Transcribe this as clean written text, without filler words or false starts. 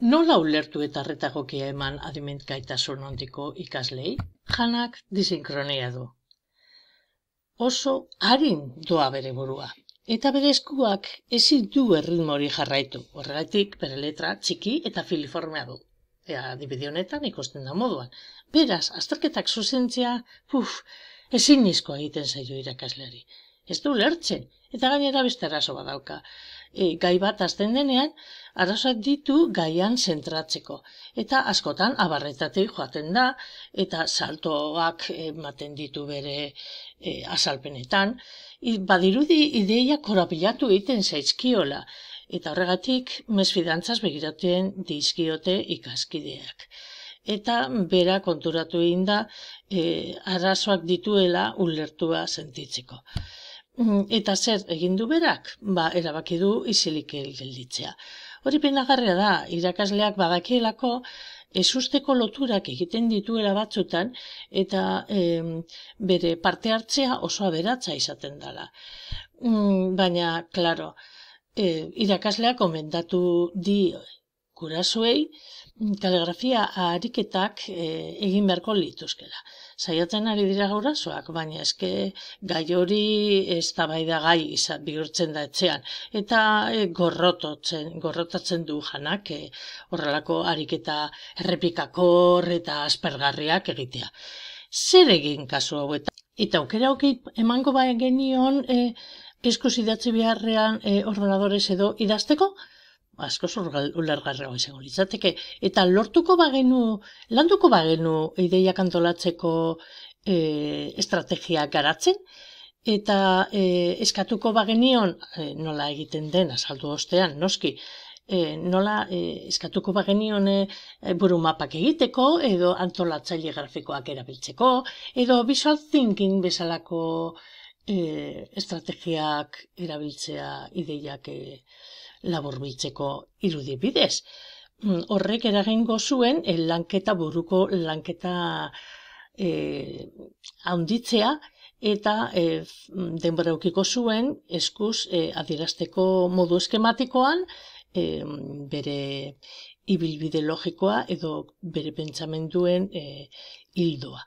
Nola ulertu eta arreta egokia eman adimentgaitasun handiko ikaslei? Janak disinkronia du. Oso arin doa bere burua. Eta bere eskuak ezin du erritmo hori jarraitu. Horregatik bere letra txiki eta filiformea du. Adibide honetan ikusten da moduan. Beraz, azterketak zuzentzea, ezinezkoa egiten zaio irakasleari. Ez du ulertzen, eta gainera beste arazo badauka. Gai bat hasten denean, arazoak ditu gaian zentratzeko. Eta askotan abarretatik joaten da, eta saltoak ematen ditu bere azalpenetan. Badirudi ideia korapilatu egiten zaizkiola, eta horregatik mesfidantzaz begiratzen dizkiote ikaskideak. Eta bera konturatu egin da arazoak dituela ulertua sentitzeko. Eta zer egin du berak? Erabaki du isilik gelditzea. Hori penagarria da, irakasleak badakielako ezusteko loturak egiten dituela batzutan eta bere parte hartzea oso aberatsa izaten dela. Baina, klaro, irakasleak gomendatu di gurasoei kaligrafia ariketak egin beharko lituzkela. Saiatzen ari dira gurasoak, baina eske gai hori eztabaidagai bihurtzen da etxean. Eta gorrotatzen du janak horrelako ariketa errepikakor eta aspergarriak egitea. Zer egin kasu hau eta aukera emango genion eskuz idatzi beharrean ordenadorez edo idazteko? Askoz ulergarriago izango litzateke. Eta landuko bagenu ideiak antolatzeko estrategia garatzen, eta eskatuko bagenion, nola egiten den azaldu ostean, noski, nola eskatuko bagenion burumapak egiteko, edo antolatzaile grafikoak erabiltzeko, edo visual thinking bezalako estrategiak erabiltzea ideiak laburbiltzeko irudi bidez. Horrek eragingo zuen buruko lanketa handitzea eta denbora edukiko zuen eskuz adierazteko modu eskematikoan bere ibilbide logikoa edo bere pentsamenduen hildoa.